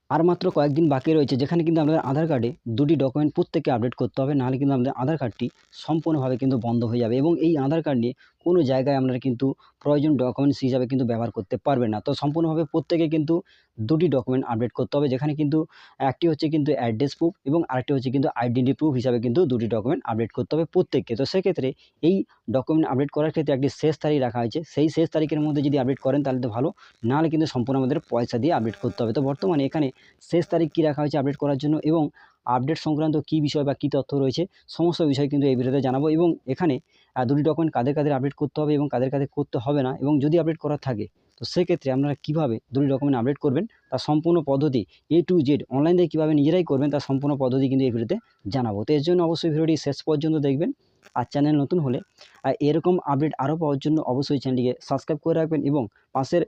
আর মাত্র কয়েকদিন বাকি রয়েছে, যেখানে কিন্তু আমাদের আধার কার্ডে দুটি ডকুমেন্ট প্রত্যেককে আপডেট করতে হবে, নাহলে কিন্তু আমাদের আধার কার্ডটি সম্পূর্ণভাবে কিন্তু বন্ধ হয়ে যাবে এবং এই আধার কার্ড নিয়ে কোনো জায়গায় আপনারা কিন্তু প্রয়োজন ডকুমেন্টস হিসাবে কিন্তু ব্যবহার করতে পারবেন না। তো সম্পূর্ণভাবে প্রত্যেকে কিন্তু দুটি ডকুমেন্ট আপডেট করতে হবে, যেখানে কিন্তু একটি হচ্ছে কিন্তু অ্যাড্রেস প্রুফ এবং আরেকটি হচ্ছে কিন্তু আইডেন্টি প্রুফ হিসাবে কিন্তু দুটি ডকুমেন্ট আপডেট করতে হবে প্রত্যেককে। তো সেক্ষেত্রে এই ডকুমেন্ট আপডেট করার ক্ষেত্রে একটি শেষ তারিখ রাখা হয়েছে, সেই শেষ তারিখের মধ্যে যদি আপডেট করেন তাহলে তো ভালো, নাহলে কিন্তু সম্পূর্ণ আমাদের পয়সা দিয়ে আপডেট করতে হবে। তো বর্তমানে এখানে শেষ তারিখ কী রাখা হয়েছে আপডেট করার জন্য এবং আপডেট সংক্রান্ত কী বিষয় বা কী তথ্য রয়েছে সমস্ত বিষয় কিন্তু এই ভিডিওতে জানাবো এবং এখানে দুটি ডকুমেন্ট কাদের কাদের আপডেট করতে হবে এবং কাদের কাদের করতে হবে না, এবং যদি আপডেট করা থাকে তো সেক্ষেত্রে আপনারা কীভাবে দুটি ডকুমেন্ট আপডেট করবেন তার সম্পূর্ণ পদ্ধতি A to Z অনলাইন থেকে কীভাবে নিজেরাই করবেন তার সম্পূর্ণ পদ্ধতি কিন্তু এই ভিডিওতে জানাবো। তো এর জন্য অবশ্যই ভিডিওটি শেষ পর্যন্ত দেখবেন। আর চ্যানেল নতুন হলে এরকম আপডেট আরও পাওয়ার জন্য অবশ্যই চ্যানেলটিকে সাবস্ক্রাইব করে রাখবেন এবং পাশের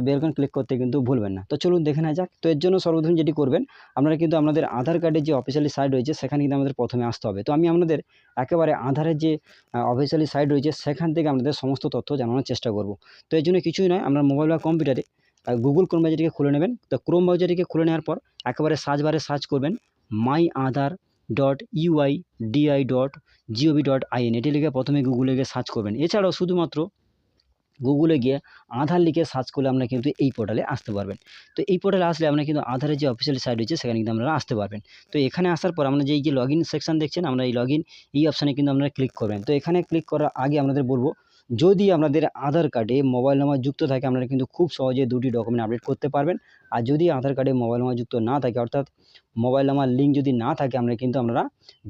বেল আইকন ক্লিক করতে কিন্তু ভুলবেন না। তো চলুন দেখে নেওয়া যাক। তো এর জন্য সর্বপ্রথম যেটি করবেন, আপনারা কিন্তু আপনাদের আধার কার্ডের যে অফিসিয়ালি সাইট রয়েছে সেখানে কিন্তু আমাদের প্রথমে আসতে হবে। তো আমি আপনাদের একেবারে আধারের যে অফিসিয়ালি সাইট রয়েছে সেখান থেকে আপনাদের সমস্ত তথ্য জানানোর চেষ্টা করব। তো এর জন্য কিছুই নয়, আপনার মোবাইল বা কম্পিউটারে গুগল ক্রোম ব্রাউজারটিকে খুলে নেবেন। তো ক্রোম ব্রাউজারটিকে খুলে নেওয়ার পর একেবারে সার্চ বারে সার্চ করবেন myAadhar.ui.gov.in, এটি লিখে প্রথমে গুগলে গিয়ে সার্চ করবেন। এছাড়াও শুধুমাত্র গুগলে গিয়ে আধার লিখে সার্চ করলে আপনারা কিন্তু এই পোর্টালে আসতে পারবেন। তো এই পোর্টালে আসলে আপনারা কিন্তু আধারের যে অফিসিয়াল সাইট রয়েছে সেখানে কিন্তু আপনারা আসতে পারবেন। তো এখানে আসার পর আপনারা যে লগ ইন সেকশন দেখছেন, আমরা এই লগ ইন এই অপশানে কিন্তু আপনারা ক্লিক করবেন। তো এখানে ক্লিক করার আগে আপনাদের বলবো, যদি আপনাদের আধার কার্ডে মোবাইল নাম্বার যুক্ত থাকে আপনারা কিন্তু খুব সহজে দুটি ডকুমেন্ট আপডেট করতে পারবেন। আর যদি আধার কার্ডে মোবাইল নাম্বার যুক্ত না থাকে, অর্থাৎ মোবাইল নাম্বার লিঙ্ক যদি না থাকে, আপনারা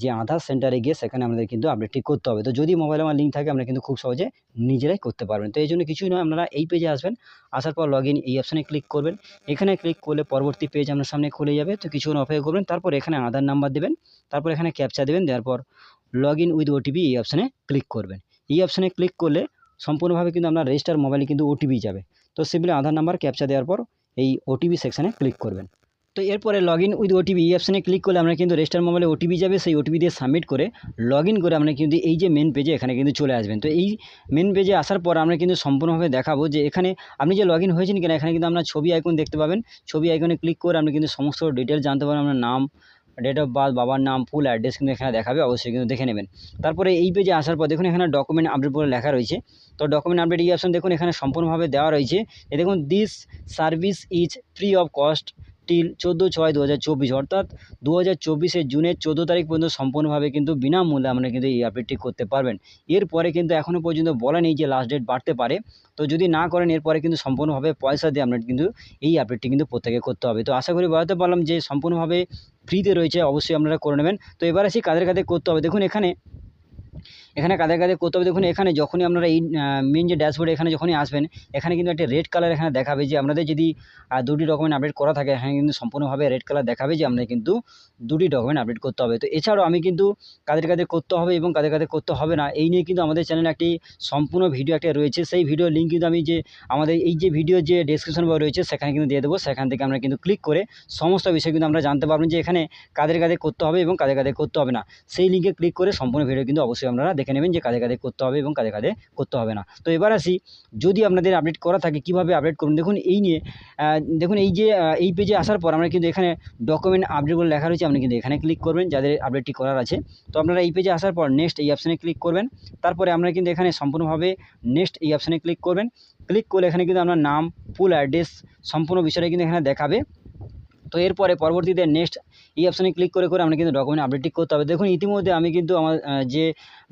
যে আধার সেন্টারে গিয়ে সেখানে আমাদের কিন্তু আপডেটটি করতে হবে। তো যদি মোবাইল নাম্বার লিঙ্ক থাকে আমরা কিন্তু খুব সহজে নিজেরাই করতে পারবেন। তো এই জন্য কিছুই নয়, আপনারা এই পেজে আসবেন, আসার পর লগ ইন এই অপশানে ক্লিক করবেন। এখানে ক্লিক করলে পরবর্তী পেজ আপনার সামনে খুলে যাবে। তো কিছুক্ষণ অপেক্ষা করবেন, তারপর এখানে আধার নাম্বার দেবেন, তারপর এখানে ক্যাপচা দেবেন, দেওয়ার পর লগ ইন উইথ ওটিপি এই অপশানে ক্লিক করবেন। এই অপশানে ক্লিক করলে সম্পূর্ণভাবে কিন্তু আপনার রেজিস্টার মোবাইলে কিন্তু ওটিপি যাবে। তো সিম্পলি আধার নাম্বার ক্যাপচা দেওয়ার পর এই ওটিপি সেকশানে ক্লিক করবেন। তো এরপরে লগ ইন উইথ ওটিপি এই অপশানে ক্লিক করলে আমরা কিন্তু রেজিস্টার মোবাইলে ওটিপি যাবে, সেই ওটিপি দিয়ে সাবমিট করে লগ ইন করে আমরা কিন্তু এই যে মেন পেজে এখানে কিন্তু চলে আসবেন। তো এই মেন পেজে আসার পর আমরা কিন্তু সম্পূর্ণভাবে দেখাবো যে এখানে আপনি যে লগ ইন হয়েছেন কিনা, এখানে কিন্তু আপনার ছবি আইকন দেখতে পাবেন। ছবি আইকনে ক্লিক করে আপনি কিন্তু সমস্ত ডিটেলস জানতে পারবেন, আপনার নাম, ডেট অফ বার্থ, বাবার নাম, ফুল অ্যাড্রেস কিন্তু এখানে দেখাবে, অবশ্যই কিন্তু দেখে নেবেন। তারপরে এই পেজে আসার পর দেখুন এখানে ডকুমেন্ট আপডেট বলে লেখা রয়েছে। তো ডকুমেন্ট আপডেট এই অপশন দেখুন এখানে সম্পূর্ণভাবে দেওয়া রয়েছে। এ দেখুন this service is free of cost till 14/6/2024, অর্থাৎ 2024 জুনের 14 তারিখ পর্যন্ত সম্পূর্ণভাবে কিন্তু বিনামূল্যে আপনারা কিন্তু এই আপডেটটি করতে পারবেন। এরপরে কিন্তু এখনও পর্যন্ত বলা নেই যে লাস্ট ডেট বাড়তে পারে। তো যদি না করেন এরপরে কিন্তু সম্পূর্ণভাবে পয়সা দিয়ে আপনার কিন্তু এই আপডেটটি কিন্তু প্রত্যেকে করতে হবে। তো আশা করি বোঝাতে পারলাম যে সম্পূর্ণভাবে ফ্রিতে রয়েছে, অবশ্যই আপনারা করে নেবেন। তো এবার আসি কাদের কাদের করতে হবে। দেখুন এখানে কাদের কাদের করতে হবে। দেখুন এখানে যখনই আপনারা এই মেন যে ড্যাশবোর্ডে এখানে যখনই আসবেন, এখানে কিন্তু একটা রেড কালার এখানে দেখাবে যে আপনাদের যদি দুটি ডকুমেন্ট আপডেট করা থাকে, এখানে কিন্তু সম্পূর্ণভাবে রেড কালার দেখাবে যে আপনাদের কিন্তু দুটি ডকুমেন্ট আপডেট করতে হবে। তো এছাড়াও আমি কিন্তু কাদের কাদের করতে হবে এবং কাদের কাদের করতে হবে না এই নিয়ে কিন্তু আমাদের চ্যানেলে একটি সম্পূর্ণ ভিডিও একটা রয়েছে। সেই ভিডিওর লিঙ্ক কিন্তু আমি যে আমাদের এই যে ভিডিওর যে ডেসক্রিপশন বক্স রয়েছে সেখানে কিন্তু দিয়ে দেবো। সেখান থেকে আমরা কিন্তু ক্লিক করে সমস্ত বিষয় কিন্তু আমরা জানতে পারবেন যে এখানে কাদের কাদের করতে হবে এবং কাদের কাদের করতে হবে না। সেই লিঙ্কে ক্লিক করে সম্পূর্ণ ভিডিও কিন্তু অবশ্যই আপনারা দেখে নেবেন যে কাদের কাদের করতে হবে এবং কাদের কাদের করতে হবে না। তো এবার আসি, যদি আপনাদের আপডেট করা থাকে কীভাবে আপডেট করুন। দেখুন এই নিয়ে দেখুন এই যে এই পেজে আসার পর আমরা কিন্তু এখানে ডকুমেন্ট আপডেট বলে লেখা রয়েছে, আপনি কিন্তু এখানে ক্লিক করবেন যাদের আপডেটটি করার আছে। তো আপনারা এই পেজে আসার পর নেক্সট এই অপশানে ক্লিক করবেন। তারপরে আমরা কিন্তু এখানে সম্পূর্ণভাবে নেক্সট এই অপশানে ক্লিক করবেন। ক্লিক করলে এখানে কিন্তু আপনার নাম, ফুল অ্যাড্রেস সম্পূর্ণ বিষয়টা কিন্তু এখানে দেখাবে। তো এরপরে পরবর্তীতে নেক্সট এই অপশানে ক্লিক করে আমরা কিন্তু ডকুমেন্ট আপডেটটি করতে হবে। দেখুন ইতিমধ্যে আমি কিন্তু আমার যে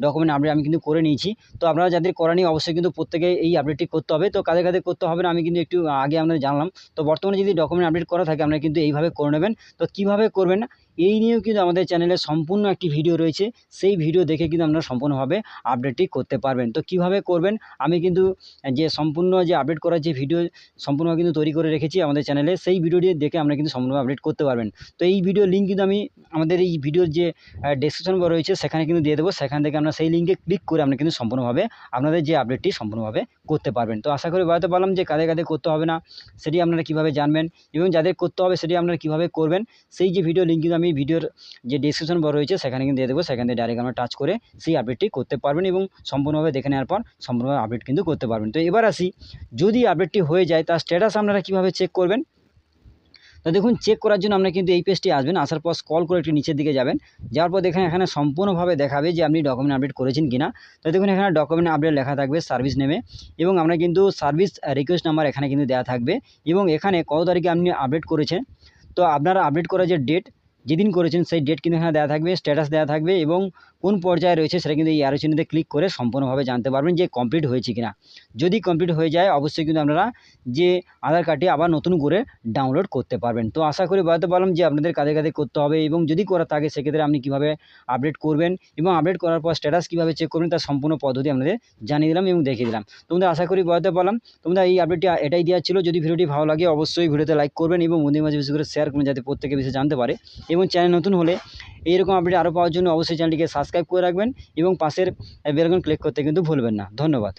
ডকুমেন্ট আপডেট আমি কিন্তু করে নিয়েছি। তো আপনারা যাদের করা নেই অবশ্যই কিন্তু প্রত্যেকে এই আপডেটটি করতে হবে। তো কাদের কাদের করতে হবে না আমি কিন্তু একটু আগে আপনাদের জানলাম। তো বর্তমানে যদি ডকুমেন্ট আপডেট করা থাকে আপনারা কিন্তু এইভাবে করে নেবেন। তো কীভাবে করবেন না এই নিয়েও কিন্তু আমাদের চ্যানেলে সম্পূর্ণ একটি ভিডিও রয়েছে, সেই ভিডিও দেখে কিন্তু আপনারা সম্পূর্ণভাবে আপডেটটি করতে পারবেন। তো কীভাবে করবেন আমি কিন্তু যে সম্পূর্ণ যে আপডেট করার যে ভিডিও সম্পূর্ণ কিন্তু তৈরি করে রেখেছি আমাদের চ্যানেলে, সেই ভিডিওটি দেখে আমরা কিন্তু সম্পূর্ণ আপডেট করতে পারবেন। তো এই ভিডিওর লিঙ্ক কিন্তু আমি আমাদের এই ভিডিওর যে ডেসক্রিপশন বক্স রয়েছে সেখানে কিন্তু দিয়ে দেবো। সেখান থেকে আমরা সেই লিঙ্কে ক্লিক করে আমরা কিন্তু সম্পূর্ণভাবে আপনাদের যে আপডেটটি সম্পূর্ণভাবে করতে পারবেন। তো আশা করি বোঝাতে পারলাম যে কাদের কাদের করতে হবে না সেটি আপনারা কীভাবে জানবেন এবং যাদের করতে হবে সেটি আপনারা কীভাবে করবেন। সেই যে ভিডিও লিঙ্ক কিন্তু আমি ভিডিওর যে ডেসক্রিপশন বক্স রয়েছে সেখানে কিন্তু দিয়ে দেবো। সেখান থেকে ডাইরেক্ট আমরা টাচ করে সেই আপডেটটি করতে পারবেন এবং সম্পূর্ণভাবে দেখে নেওয়ার পর সম্পূর্ণভাবে আপডেট কিন্তু করতে পারবেন। তো এবার আসি, যদি আপডেটটি হয়ে যায় তার স্ট্যাটাস আপনারা কীভাবে চেক করবেন। তো দেখুন চেক করার জন্য আমরা কিন্তু এই পেজটি আসবেন, আসার পর স্ক্রল করে একটু নিচের দিকে যাবেন, যাওয়ার পর দেখেন এখানে সম্পূর্ণভাবে দেখাবে যে আপনি ডকুমেন্ট আপডেট করেছেন কিনা। তো দেখুন এখানে ডকুমেন্ট আপডেট লেখা থাকবে সার্ভিস নেমে, এবং আমরা কিন্তু সার্ভিস রিকোয়েস্ট নাম্বার এখানে কিন্তু দেওয়া থাকবে, এবং এখানে কত তারিখে আপনি আপডেট করেছেন। তো আপনারা আপডেট করার যে ডেট যেদিন করেছেন সেই ডেট কিন্তু এখানে দেওয়া থাকবে, স্ট্যাটাস দেওয়া থাকবে, এবং কোন পর্যায়ে রয়েছে সেটা কিন্তু এই অ্যারো চিহ্নতে ক্লিক করে সম্পূর্ণভাবে জানতে পারবেন যে কমপ্লিট হয়েছে কিনা। যদি কমপ্লিট হয়ে যায় অবশ্যই কিন্তু আপনারা যে আধার কার্ডটি আবার নতুন করে ডাউনলোড করতে পারবেন। তো আশা করি বলতে পারলাম যে আপনাদের কাদের কাদের করতে হবে, এবং যদি করা থাকে সেক্ষেত্রে আপনি কীভাবে আপডেট করবেন, এবং আপডেট করার পর স্ট্যাটাস কীভাবে চেক করবেন তার সম্পূর্ণ পদ্ধতি আপনাদের জানিয়ে দিলাম এবং দেখিয়ে দিলাম। তোমরা আশা করি বলতে পারলাম তোমরা এই আপডেটটি এটাই দেওয়া ছিল। যদি ভিডিওটি ভালো লাগে অবশ্যই ভিডিওতে লাইক করবেন এবং বন্ধুদের মাঝে বেশি করে শেয়ার করবেন, যাতে প্রত্যেকে বেশি জানতে পারে। এবং চ্যানেল নতুন হলে এইরকম আপডেট আরও পাওয়ার জন্য অবশ্যই চ্যানেলটিকে সাবস্ক্রাইব করে রাখবেন, এবং পাশের বেল আইকন ক্লিক করতে কিন্তু ভুলবেন না। ধন্যবাদ।